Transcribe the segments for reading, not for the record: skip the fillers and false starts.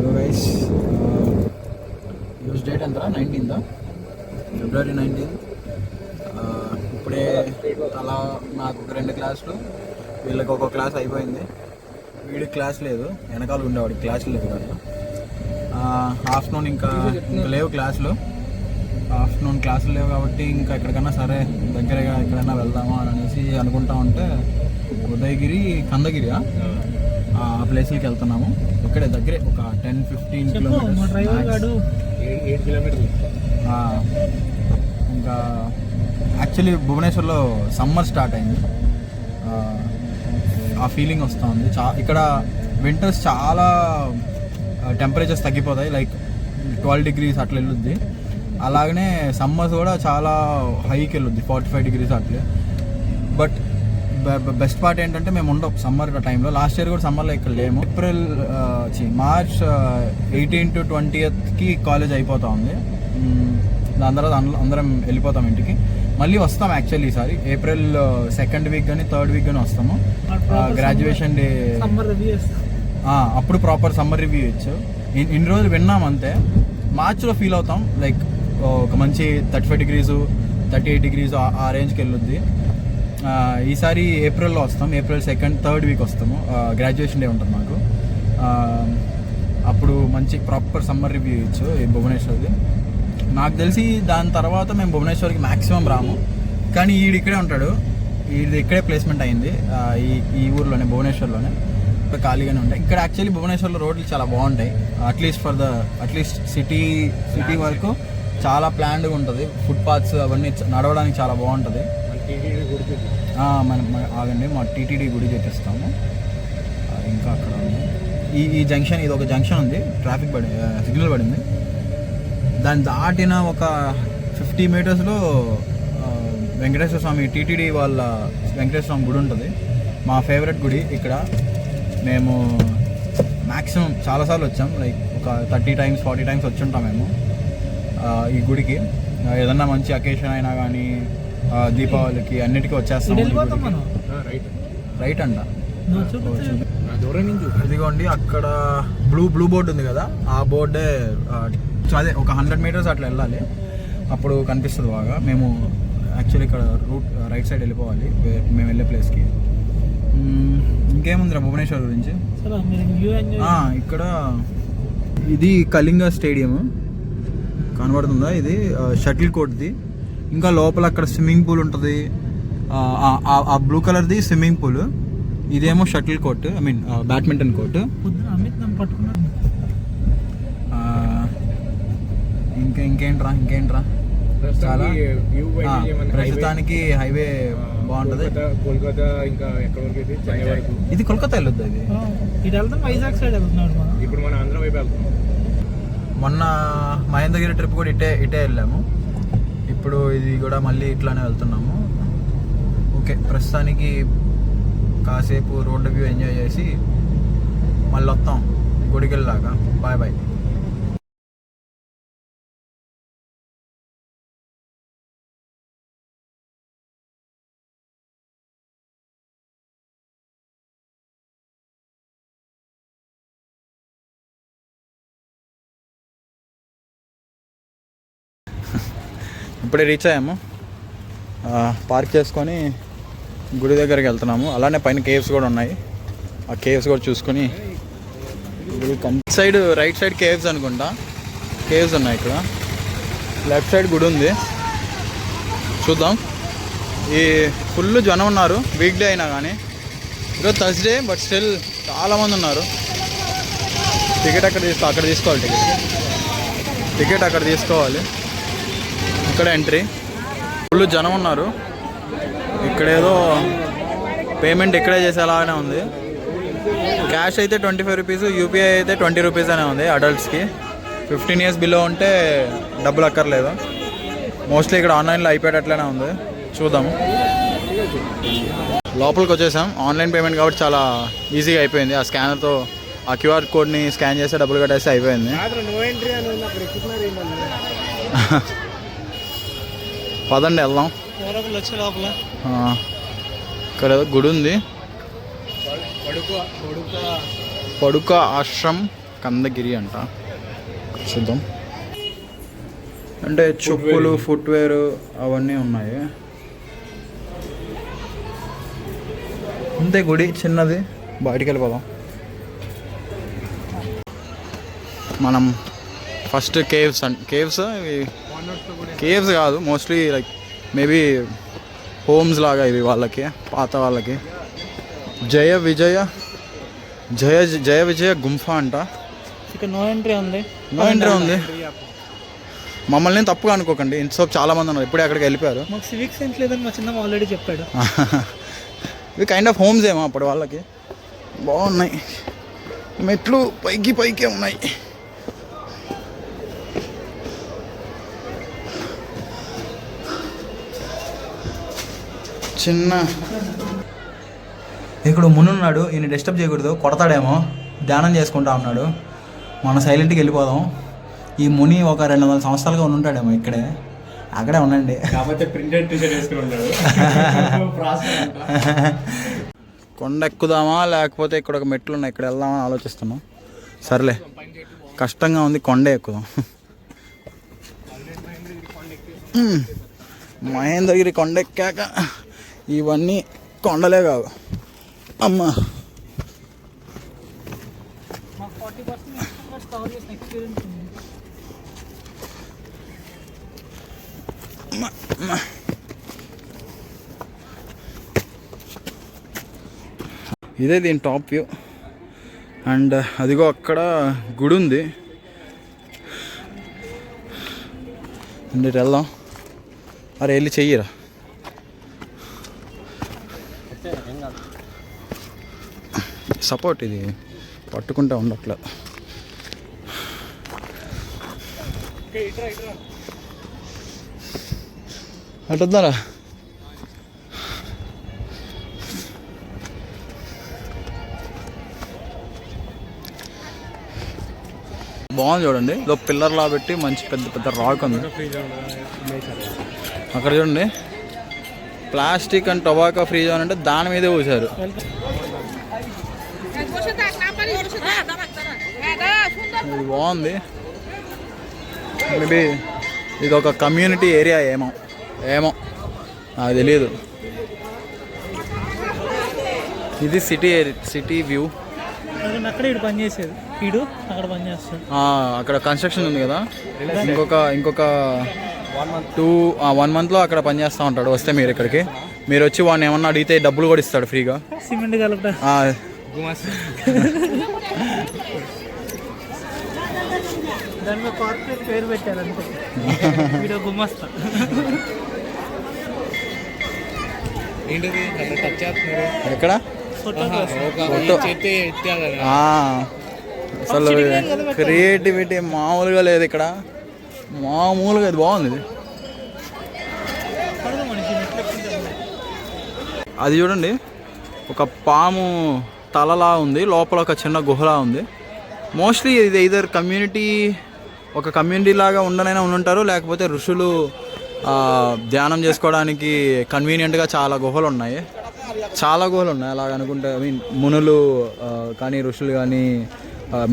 Hello guys, ఈరోజు date ఎంత? 19th ఫిబ్రవరి 19th. ఇప్పుడే అలా నాకు ఒక 2 క్లాసులు, వీళ్ళకి ఒక క్లాస్ అయిపోయింది. వీడికి క్లాస్ లేదు, వెనకాల ఉండేవాడికి క్లాసులు లేదు కదా. ఆఫ్టర్నూన్ ఇంకా లేవు క్లాసులు, ఆఫ్టర్నూన్ క్లాసులు లేవు కాబట్టి ఇంకా ఎక్కడికన్నా సరే దగ్గరగా ఎక్కడైనా వెళ్దామా అని అనేసి అనుకుంటా ఉంటే ఉదయగిరి, కందగిరి ఆ ప్లేస్లకి వెళ్తున్నాము. ఇక్కడే దగ్గరే ఒక 10-15 కిలోమీటర్స్. ఇంకా యాక్చువల్లీ భువనేశ్వర్లో సమ్మర్ స్టార్ట్ అయింది, ఆ ఫీలింగ్ వస్తుంది. ఇక్కడ వింటర్స్ చాలా టెంపరేచర్స్ తగ్గిపోతాయి, లైక్ 12 degrees అట్లా వెళ్ళొద్ది. అలాగనే సమ్మర్స్ కూడా చాలా హైకి వెళ్ళొద్ది, 45 degrees అట్లే. బట్ బెస్ట్ పార్ట్ ఏంటంటే మేము ఉండవు సమ్మర్ టైంలో. లాస్ట్ ఇయర్ కూడా సమ్మర్లో ఇక్కడ లేము. మార్చ్ 18 to 20th కాలేజ్ అయిపోతా ఉంది. దాని తర్వాత అందరం వెళ్ళిపోతాం ఇంటికి. మళ్ళీ వస్తాం యాక్చువల్లీ ఈసారి ఏప్రిల్ 2nd week కానీ 3rd week కానీ వస్తాము. గ్రాడ్యుయేషన్ డే అప్పుడు ప్రాపర్ సమ్మర్ రివ్యూ ఇచ్చు. ఇన్ని రోజులు విన్నాం అంతే. మార్చ్లో ఫీల్ అవుతాం, లైక్ ఒక మంచి 35 degrees 38 degrees ఆ రేంజ్కి వెళ్ళొద్ది. ఈసారి ఏప్రిల్లో వస్తాం, ఏప్రిల్ 2nd 3rd week వస్తాము. గ్రాడ్యుయేషన్ డే ఉంటుంది మాకు. అప్పుడు మంచి ప్రాపర్ సమ్మర్ రివ్యూ ఇచ్చు ఈ భువనేశ్వర్ది. నాకు తెలిసి దాని తర్వాత మేము భువనేశ్వర్కి మ్యాక్సిమం రాము, కానీ ఈడు ఇక్కడే ఉంటాడు. ఈది ఇక్కడే ప్లేస్మెంట్ అయింది, ఈ ఊర్లోనే, భువనేశ్వర్లోనే. ఇప్పుడు ఖాళీగానే ఉంటాయి ఇక్కడ. యాక్చువల్లీ భువనేశ్వర్లో రోడ్లు చాలా బాగుంటాయి, అట్లీస్ట్ సిటీ వరకు చాలా ప్లాన్డ్గా ఉంటుంది. ఫుట్పాత్స్ అవన్నీ నడవడానికి చాలా బాగుంటుంది. ఆగండి, మా టీటీడీ గుడి చూపిస్తాము. ఇంకా అక్కడ ఈ జంక్షన్, ఇది ఒక జంక్షన్ ఉంది, ట్రాఫిక్ సిగ్నల్ పడింది. దాన్ని దాటిన ఒక 50 meters వెంకటేశ్వర స్వామి, టీటీడీ వాళ్ళ వెంకటేశ్వర స్వామి గుడి ఉంటుంది. మా ఫేవరెట్ గుడి ఇక్కడ. మేము మ్యాక్సిమం చాలాసార్లు వచ్చాం, లైక్ ఒక 30 times 40 times వచ్చి ఉంటాం మేము ఈ గుడికి. ఏదన్నా మంచి అకేషన్ అయినా కానీ, దీపావళికి అన్నిటికీ వచ్చేస్తాం. రైట్ అంట. ఇదిగోండి అక్కడ బ్లూ బోర్డు ఉంది కదా, ఆ బోర్డే. అదే ఒక 100 meters అట్లా వెళ్ళాలి, అప్పుడు కనిపిస్తుంది బాగా. మేము యాక్చువల్లీ ఇక్కడ రూట్ రైట్ సైడ్ వెళ్ళిపోవాలి మేము వెళ్ళే ప్లేస్కి. ఇంకేముందిరా భువనేశ్వర్ గురించి. ఇక్కడ ఇది కళింగ స్టేడియం కనబడుతుందా, ఇది షటిల్ కోర్ట్ది. ఇంకా లోపల అక్కడ స్విమ్మింగ్ పూల్ ఉంటుంది, ఆ బ్లూ కలర్ది స్విమ్మింగ్ పూల్. ఇదేమో shuttle court, I mean badminton court. ఇంకేంట్రా చాలా ప్రస్తుతానికి హైవే బాగుంటుంది. కోల్కతా ఇంకా ఎక్కడ వరకు, ఇది కోల్కతా వెళ్ళొద్దు, ఇది వైజాగ్ సైడ్ వెళ్తున్నాడు. ఇప్పుడు మన ఆంధ్ర వైపు వెళ్తున్నాం. మొన్న మహేంద్రగిరి ట్రిప్ కూడా ఇటే వెళ్ళాము, ఇప్పుడు ఇది కూడా మళ్ళీ ఇట్లానే వెళ్తున్నాము. ఓకే, ప్రస్తుతానికి కాసేపు రోడ్ వ్యూ ఎంజాయ్ చేసి మళ్ళీ వస్తాం గుడికి వెళ్ళాక. బాయ్. ఇప్పుడే రీచ్ అయ్యాము, పార్క్ చేసుకొని గుడి దగ్గరికి వెళ్తున్నాము. అలానే పైన కేవ్స్ కూడా ఉన్నాయి, ఆ కేవ్స్ కూడా చూసుకొని సైడ్ రైట్ సైడ్ కేవ్స్ అనుకుంటా, కేవ్స్ ఉన్నాయి ఇక్కడ. లెఫ్ట్ సైడ్ గుడి ఉంది, చూద్దాం. ఈ ఫుల్ జనం ఉన్నారు, వీక్ డే అయినా కానీ. ఈరోజు థర్స్డే, బట్ స్టిల్ చాలామంది ఉన్నారు. టికెట్ అక్కడ తీసుకోవాలి, టికెట్ అక్కడ తీసుకోవాలి. ఇక్కడ ఎంట్రీ, ఫుల్ జనం ఉన్నారు. ఇక్కడేదో పేమెంట్ ఇక్కడే చేసేలాగానే ఉంది. క్యాష్ అయితే 25 rupees, యూపీఐ అయితే 20 rupees అనే ఉంది అడల్ట్స్కి. 15 years బిలో ఉంటే డబ్బులు అక్కర్లేదు. మోస్ట్లీ ఇక్కడ ఆన్లైన్లో అయిపోయేటట్లనే ఉంది, చూద్దాము. లోపలికి వచ్చేసాం. ఆన్లైన్ పేమెంట్ కాబట్టి చాలా ఈజీగా అయిపోయింది. ఆ స్కానర్తో ఆ QR కోడ్ని స్కాన్ చేస్తే డబ్బులు కట్టేస్తే అయిపోయింది. పదండి వెళ్దాం. ఇక్కడ గుడి ఉంది, పడుక ఆశ్రమ్ కందగిరి అంట. చూద్దాం. అంటే చెప్పులు, ఫుట్వేర్ అవన్నీ ఉన్నాయి. అంతే గుడి చిన్నది. బయటికి వెళ్ళిపోదాం. మనం ఫస్ట్ కేవ్స్ కాదు, మోస్ట్లీ లైక్ మేబీ హోమ్స్ లాగా ఇవి వాళ్ళకి, పాత వాళ్ళకి. జయ విజయ గుంఫ అంట. ఇక్కడ నో ఎంట్రీ ఉంది. మమ్మల్ని తప్పుగా అనుకోకండి, ఇంతసేపు చాలా మంది ఉన్నారు, ఇప్పుడే అక్కడికి వెళ్ళిపోయారు. మాకు సివిక్ సెన్స్ లేదని మా చిన్న ఆల్రెడీ చెప్పాడు. ఇవి కైండ్ ఆఫ్ హోమ్స్ ఏమో అప్పుడు వాళ్ళకి. బాగున్నాయి, మెట్లు పైకే ఉన్నాయి. చిన్న ఇక్కడ మునున్నాడు, ఈయన డిస్టర్బ్ చేయకూడదు, కొడతాడేమో. ధ్యానం చేసుకుంటా ఉన్నాడు. మనం సైలెంట్గా వెళ్ళిపోదాం. ఈ ముని ఒక 200 సంవత్సరాలుగా ఉంటాడేమో ఇక్కడే. అక్కడే ఉండండి. కాకపోతే ప్రింటెడ్ టీషర్ట్ వేసుకుని ఉన్నాడు. కొండ ఎక్కుదామా లేకపోతే ఇక్కడ ఒక మెట్లు ఉన్నాయి, ఇక్కడ వెళ్దామని ఆలోచిస్తున్నాం. సర్లే, కష్టంగా ఉంది, కొండే ఎక్కుదాం. మహేంద్రగిరి కొండ ఎక్కాక ఇవన్నీ కొండలే కావు అమ్మా. ఇదే దీని టాప్ వ్యూ. అండ్ అదిగో అక్కడ గుడి ఉంది. అండ్ ఇటు వెళ్దాం. అరే వెళ్ళి చెయ్యరా. సపోర్ట్ ఇది పట్టుకుంటా ఉండట్లే. అటు వద్దారా. బాగుంది చూడండి, ఇదో పిల్లర్లా పెట్టి మంచి పెద్ద రాక్ ఉంది. అక్కడ చూడండి, plastic and tobacco free zone అంటే దాని మీదే పోసారు. ఇది బాగుంది. మేబీ ఇది ఒక కమ్యూనిటీ ఏరియా ఏమో నాకు తెలియదు. ఇది సిటీ వ్యూ. అక్కడ కన్స్ట్రక్షన్ ఉంది కదా, ఇంకొక 1 monthలో అక్కడ పనిచేస్తూ ఉంటాడు. వస్తే మీరు ఇక్కడికి మీరు వచ్చి వాడిని ఏమన్నా అడిగితే డబ్బులు కూడా ఇస్తాడు ఫ్రీగా. సిమెంట్ కలప దాని కార్పొరేట్ పేరు పెట్టారు అంతే. వీడియో గుమస్తా ఎక్కడ అసలు క్రియేటివిటీ మామూలుగా లేదు ఇక్కడ. మామూలుగా ఇది బాగుంది. ఇది అది చూడండి, ఒక పాము తలలా ఉంది, లోపల ఒక చిన్న గుహలా ఉంది. మోస్ట్లీ ఇది ఇదర్ కమ్యూనిటీ లాగా ఉండుంటారు, లేకపోతే ఋషులు ధ్యానం చేసుకోవడానికి కన్వీనియంట్గా చాలా గుహలు ఉన్నాయి అలాగ అనుకుంటే. ఐ మీన్ మునులు కానీ ఋషులు కానీ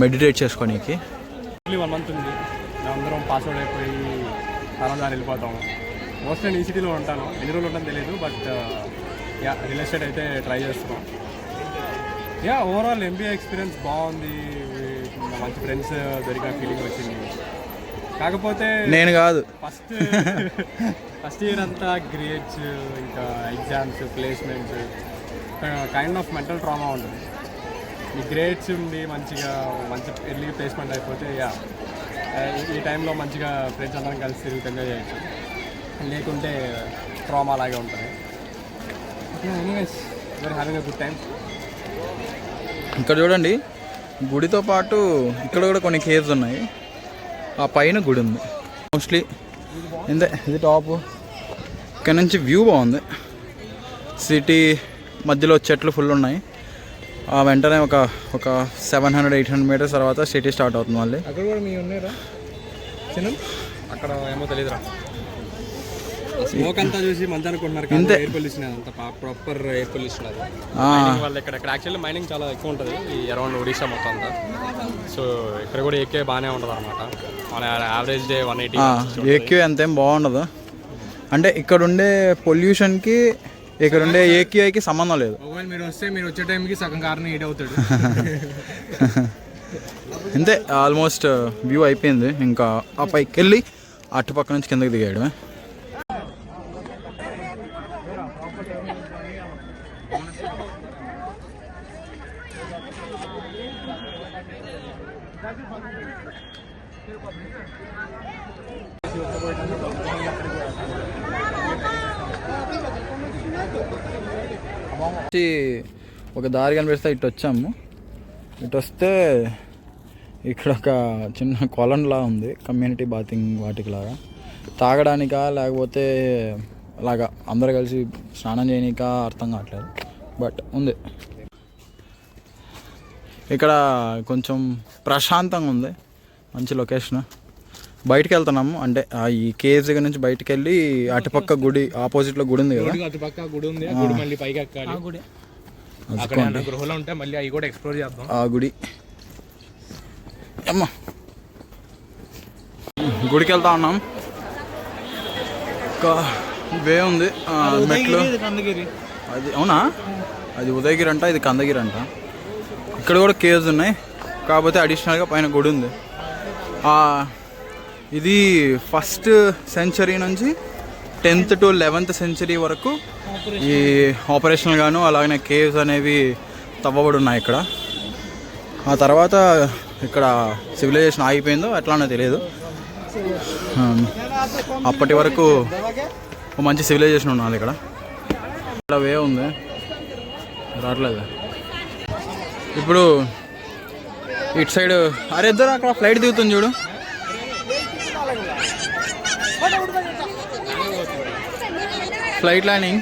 మెడిటేట్ చేసుకోవడానికి. 1 month ఉంది, అందరం పాస్వర్డ్ అయిపోయి తలందారి వెళ్ళిపోతాము. మోస్ట్లీ నేను ఈ సిటీలో ఉంటాను, ఎన్ని రోజులు ఉంటాను తెలియదు, బట్ రియల్ ఎస్టేట్ అయితే ట్రై చేస్తున్నాం. ఓవరాల్ ఎంబీఏ ఎక్స్పీరియన్స్ బాగుంది, మంచి ఫ్రెండ్స్ దొరికిన ఫీలింగ్ వచ్చింది. కాకపోతే నేను కాదు, ఫస్ట్ ఇయర్ అంతా గ్రేడ్స్, ఇంకా exams, placements, kind of mental trauma ఉంటుంది. ఈ గ్రేడ్స్ ఉండి మంచి ఎర్లీ ప్లేస్మెంట్ అయిపోతే ఈ టైంలో మంచిగా ఫ్రెండ్స్ అందరం కలిసి తిరిగి ఎంజాయ్ చేయొచ్చు. లేకుంటే ట్రామా అలాగే ఉంటుంది. Very having a good time. ఇక్కడ చూడండి, గుడితో పాటు ఇక్కడ కూడా కొన్ని కేవ్స్ ఉన్నాయి. ఆ పైన గుడి ఉంది. మోస్ట్లీ ఇది టాప్. ఇక్కడ నుంచి వ్యూ బాగుంది. సిటీ మధ్యలో చెట్లు ఫుల్ ఉన్నాయి. వెంటనే ఒక 700-800 మీటర్స్ తర్వాత సిటీ స్టార్ట్ అవుతుంది మళ్ళీ. అక్కడ కూడా మీ ఉన్నారా చిన్న? అక్కడ ఏమో తెలియదురా. స్మోక్ అంతా చూసి మంచి అనుకుంటున్నారు ఇంతే. ఎయిర్ పొల్యూషన్ అంతా ప్రాపర్ ఎయిర్ పొల్యూషన్ అది ఆ, మైనింగ్ వల్ల ఇక్కడ యాక్చువల్లీ మైనింగ్ చాలా ఎక్కువ ఉంటుంది ఈ అరౌండ్ ఒడిశా మొత్తం అంతా. సో ఇక్కడ కూడా ఏకే బాగానే ఉంటుంది అనమాట. మన యావరేజ్ డే 180. ఏక్యూ అంతేం బాగుండదు. అంటే ఇక్కడ ఉండే పొల్యూషన్కి ఇక్కడ ఉండే ఏక్యూఐకి సంబంధం లేదు. ఒకవేళ మీరు వస్తే మీరు వచ్చే టైంకి సగం కారణం హీట్ అవుతాడు. అంతే ఆల్మోస్ట్ వ్యూ అయిపోయింది. ఇంకా ఆ పైకి వెళ్ళి అటుపక్క నుంచి కిందకి దిగాడు. ఒక దారి కనిపిస్తే ఇటు వచ్చాము. ఇటు వస్తే ఇక్కడ ఒక చిన్న కొలంలా ఉంది, కమ్యూనిటీ బాతింగ్ వాటికి లాగా. తాగడానికా లేకపోతే అలాగా అందరు కలిసి స్నానం చేయడానికా అర్థం కావట్లేదు, బట్ ఉంది. ఇక్కడ కొంచెం ప్రశాంతంగా ఉంది, మంచి లొకేషన్. బయటికి వెళ్తున్నాము, అంటే ఈ కేవ్స్ దగ్గర నుంచి బయటికి వెళ్ళి అటుపక్క గుడి ఆపోజిట్లో గుడి ఉంది కదా, అటుపక్క గుడి ఉంది. ఆ గుడి మళ్ళీ పైకి ఎక్కాలి. అక్కడ గృహాలు ఉంటాయి, మళ్ళీ అవి కూడా ఎక్స్ప్లోర్ చేద్దాం. ఆ గుడి అమ్మా గుడికి వెళ్తా ఉన్నాం. ఒక వే ఉంది, మెట్లు. అది అవునా, అది ఉదయగిరి అంట, ఇది కందగిరి అంట. ఇక్కడ కూడా కేవ్స్ ఉన్నాయి, కాకపోతే అడిషనల్గా పైన గుడి ఉంది. ఇది 1st సెంచరీ నుంచి 10th to 11th సెంచరీ వరకు ఈ ఆపరేషనల్ గాను అలాగనే కేవ్స్ అనేవి తవ్వబడి ఉన్నాయి ఇక్కడ. ఆ తర్వాత ఇక్కడ సివిలైజేషన్ ఆగిపోయిందో ఎట్లానో తెలియదు. అప్పటి వరకు ఒక మంచి సివిలైజేషన్ ఉన్నది ఇక్కడ. ఇక్కడ వే ఉంది, రావట్లేదు. ఇప్పుడు ఇటు సైడ్ అరే ఇద్దరు అక్కడ ఫ్లైట్ దిగుతుంది చూడు. Flight landing.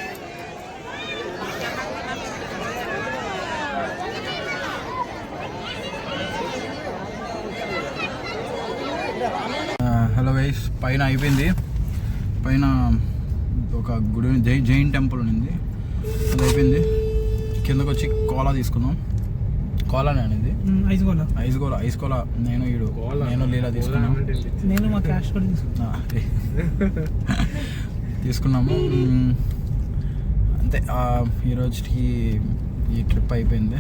హలో గైస్, పైన అయిపోయింది. పైన ఒక గుడి జైన్ టెంపుల్ ఉంది, అది అయిపోయింది. కిందకు వచ్చి కోలా తీసుకుందాం. కోలానే అనేది ఐస్ కోలా. నేను లీలా తీసుకున్నాం. నేను మా క్యాష్ కూడా తీసుకున్నాము. అంతే, ఈరోజుకి ఈ ట్రిప్ అయిపోయింది.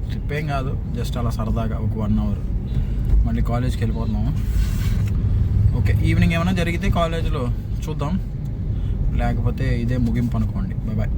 ట్రిప్ ఏం కాదు, జస్ట్ అలా సరదాగా ఒక 1 hour. మళ్ళీ కాలేజ్కి వెళ్ళిపోతున్నాము. ఓకే, ఈవినింగ్ ఏమైనా జరిగితే కాలేజ్లో చూద్దాం, లేకపోతే ఇదే ముగింపు అనుకోండి. Bye bye.